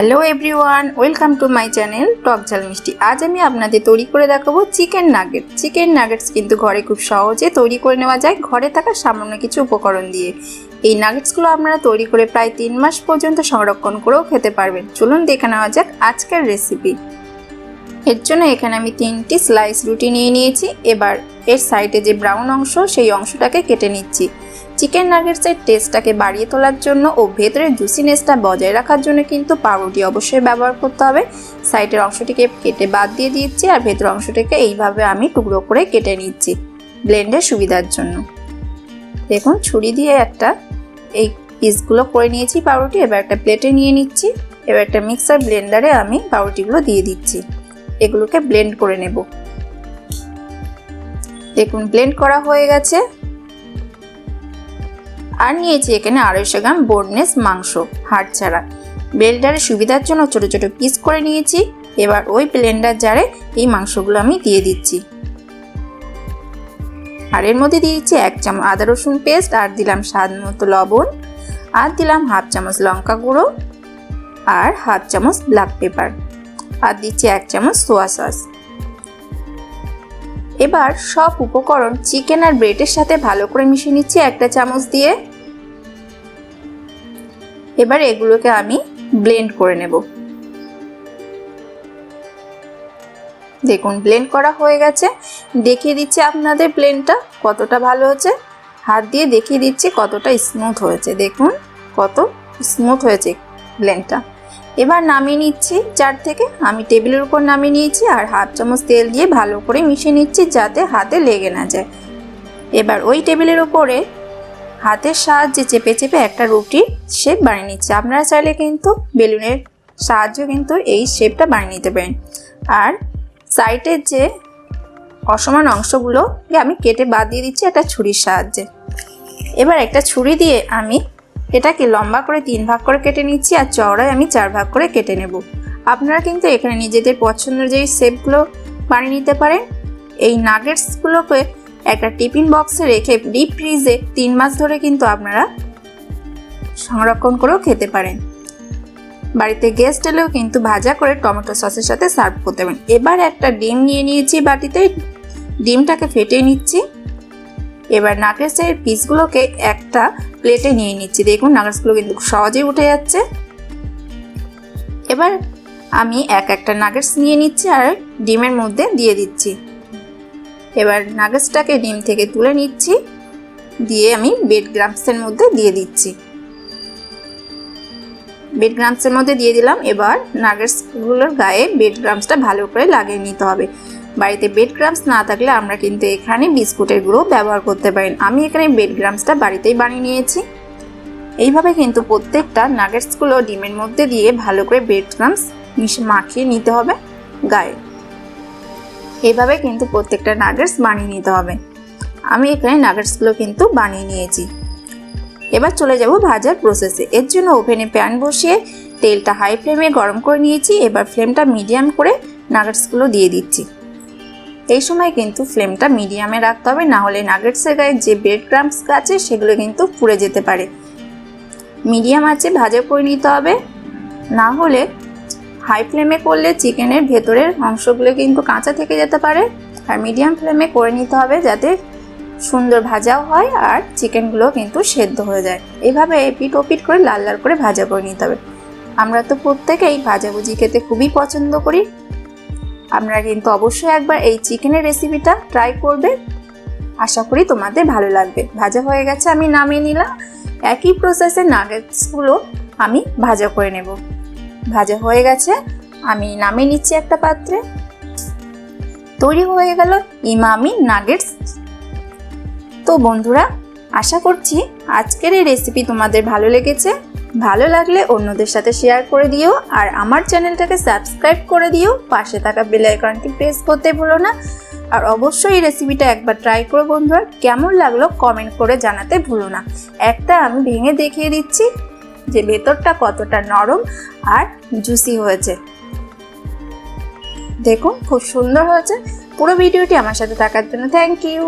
Hello everyone, welcome to my channel টক ঝাল মিষ্টি। আজ আমি আপনাদের তৈরি করে দেখাবো চিকেন নাগেটস কিন্তু ঘরে খুব সহজে তৈরি করে নেওয়া যায় ঘরে থাকা সামান্য কিছু উপকরণ দিয়ে। এই নাগেটসগুলো আপনারা তৈরি করে প্রায় 3 মাস পর্যন্ত সংরক্ষণ করেও খেতে পারবেন। চলুন দেখে নেওয়া যাক আজকের রেসিপি। এর জন্য এখানে আমি 3টি স্লাইস রুটি নিয়ে নিয়েছি। এবার এর সাইডে যে ব্রাউন অংশ সেই অংশটাকে কেটে নিচ্ছি। চিকেন নাগেটসের টেস্টটাকে বাড়িয়ে তোলার জন্য ও ভেতরের জুসিনেসটা বজায় রাখার জন্য কিন্তু পাউরুটি অবশ্যই ব্যবহার করতে হবে। সাইডের অংশটিকে কেটে বাদ দিয়ে দিচ্ছি আর ভেতরের অংশটিকে এইভাবে আমি টুকরো করে কেটে নিচ্ছি ব্লেন্ডের সুবিধার জন্য। দেখুন ছুরি দিয়ে একটা এই পিসগুলো করে নিয়েছি পাউরুটি। এবার একটা প্লেটে নিয়ে নিচ্ছি। এবার একটা মিক্সার ব্লেন্ডারে আমি পাউরুটিগুলো দিয়ে দিচ্ছি। এগুলোকে ব্লেন্ড করে নেব। দেখুন ব্লেন্ড করা হয়ে গেছে। আর নিয়েছি এখানে 250 গ্রাম বোনলেস মাংস, হাড় ছাড়া। ব্লেন্ডারের সুবিধার জন্য ছোট ছোট পিস করে নিয়েছি। এবার ওই ব্লেন্ডার জারে এই মাংসগুলো আমি দিয়ে দিচ্ছি। আর এর মধ্যে দিয়ে দিচ্ছি 1 চামচ আদা রসুন পেস্ট, আর দিলাম স্বাদ মতো লবণ, আর দিলাম 1/2 চামচ লঙ্কা গুঁড়ো, আর 1/2 চামচ ব্ল্যাক পেপার, আর দিচ্ছি 1 চামচ সোয়া সস। এবার সব উপকরণ চিকেন আর ব্রেডের সাথে ভালো করে মিশিয়ে নিচ্ছি একটা চামচ দিয়ে। এবার এগুলোকে আমি ব্লেন্ড করে নেব। দেখুন ব্লেন্ড করা হয়ে গেছে। দেখিয়ে দিচ্ছি আপনাদের ব্লেন্ডটা কতটা ভালো হয়েছে। হাত দিয়ে দেখিয়ে দিচ্ছি কতটা স্মুথ হয়েছে। দেখুন কত স্মুথ হয়েছে ব্লেন্ডটা। এবার নামিয়ে নিচ্ছি জার থেকে। আমি টেবিলের উপর নামিয়ে নিয়েছি আর 1/2 চামচ তেল দিয়ে ভালো করে মিশিয়ে নিচ্ছি যাতে হাতে লেগে না যায়। এবার ওই টেবিলের উপরে হাতের সাহায্যে চেপে চেপে একটা রুটির শেপ বানিয়ে নিচ্ছি। আপনারা চাইলে কিন্তু বেলুনের সাহায্যে কিন্তু এই শেপটা বানিয়ে নিতে পারেন। আর সাইডের যে অসমান অংশগুলো আমি কেটে বাদ দিয়ে দিচ্ছি একটা ছুরির সাহায্যে। এবার একটা ছুরি দিয়ে আমি এটাকে লম্বা করে 3 ভাগ করে কেটে নিচ্ছি আর চওড়ায় আমি 4 ভাগ করে কেটে নেব। আপনারা কিন্তু এখানে নিজেদের পছন্দের যে শেপগুলো বানিয়ে নিতে পারেন। এই নাগেটসগুলোকে একটা টিফিন বক্সে রেখে ডিপ ফ্রিজে 3 মাস ধরে কিন্তু আপনারা সংরক্ষণ করেও খেতে পারেন। বাড়িতে গেস্ট এলেও কিন্তু ভাজা করে টমেটো সসের সাথে সার্ভ করতে পারেন। এবার একটা ডিম নিয়ে নিয়েছি বাটিতে, ডিমটাকে ফেটিয়ে নিচ্ছি। এবার নাগেটসের পিসগুলোকে একটা প্লেটে নিয়ে নিচ্ছি। দেখুন নাগেটসগুলো কিন্তু সহজেই উঠে যাচ্ছে। এবার আমি একটা নাগেটস নিয়ে নিচ্ছি আর ডিমের মধ্যে দিয়ে দিচ্ছি। এবার নাগেটসটাকে ডিম থেকে তুলে নিচ্ছি, দিয়ে আমি ব্রেড ক্রাম্বসের মধ্যে দিয়ে দিচ্ছি। ব্রেড ক্রাম্বসের মধ্যে দিয়ে দিলাম। এবার নাগেটসগুলোর গায়ে ব্রেড ক্রাম্বসটা ভালো করে লাগিয়ে নিতে হবে। বাড়িতে ব্রেড ক্রাম্বস না থাকলে আমরা কিন্তু এখানে বিস্কুটের গুঁড়ো ব্যবহার করতে পারেন। আমি এখানে ব্রেড ক্রাম্বসটা বাড়িতেই বানিয়ে নিয়েছি। এইভাবে কিন্তু প্রত্যেকটা নাগেটসগুলো ডিমের মধ্যে দিয়ে ভালো করে ব্রেড ক্রাম্বস মাখিয়ে নিতে হবে গায়ে। এইভাবে কিন্তু প্রত্যেকটা নাগেটস বানিয়ে নিতে হবে। আমি এখানে নাগেটসগুলো কিন্তু বানিয়ে নিয়েছি। এবার চলে যাব ভাজার প্রসেসে। এর জন্য ওভেনে প্যান বসিয়ে তেলটা হাই ফ্লেমে গরম করে নিয়েছি। এবার ফ্লেমটা মিডিয়াম করে নাগেটসগুলো দিয়ে দিচ্ছি। এই সময় কিন্তু ফ্লেমটা মিডিয়ামে রাখতে হবে, না হলে নাগেটসের গায়ে যে ব্রেড ক্রাম্বস আছে সেগুলো কিন্তু পুড়ে যেতে পারে। মিডিয়াম আঁচে ভাজা করে নিতে হবে, না হলে হাই ফ্লেমে করলে চিকেনের ভেতরের অংশগুলো কিন্তু কাঁচা থেকে যেতে পারে। আর মিডিয়াম ফ্লেমে করে নিতে হবে যাতে সুন্দর ভাজাও হয় আর চিকেনগুলো কিন্তু সেদ্ধ হয়ে যায়। এইভাবে এপিট ওপিট করে লাল লাল করে ভাজা করে নিতে হবে। আমরা তো প্রত্যেকেই ভাজাভুজি খেতে খুবই পছন্দ করি। আপনারা কিন্তু অবশ্যই একবার এই চিকেনের রেসিপিটা ট্রাই করবে। আশা করি তোমাদের ভালো লাগবে। ভাজা হয়ে গেছে, আমি নামিয়ে নিলাম। একই প্রসেসে নাগেটসগুলো আমি ভাজা করে নেব। ভাজা হয়ে গেছে, আমি নামিয়ে নিচ্ছি একটা পাত্রে। তৈরি হয়ে গেল ইমামি নাগেটস। তো বন্ধুরা, আশা করছি আজকের এই রেসিপি তোমাদের ভালো লেগেছে। ভালো লাগলে অন্যদের সাথে শেয়ার করে দিও আর আমার চ্যানেলটাকে সাবস্ক্রাইব করে দিও। পাশে থাকা বেল আইকনটি প্রেস করতে ভুলো না। আর অবশ্যই এই রেসিপিটা একবার ট্রাই করো বন্ধুরা। কেমন লাগলো কমেন্ট করে জানাতে ভুলো না। একটা আমি ভেঙে দেখিয়ে দিচ্ছি যে ভেতরটা কতটা নরম আর জুসি হয়েছে। দেখুন খুব সুন্দর হয়েছে। পুরো ভিডিওটি আমার সাথে থাকার জন্য থ্যাংক ইউ।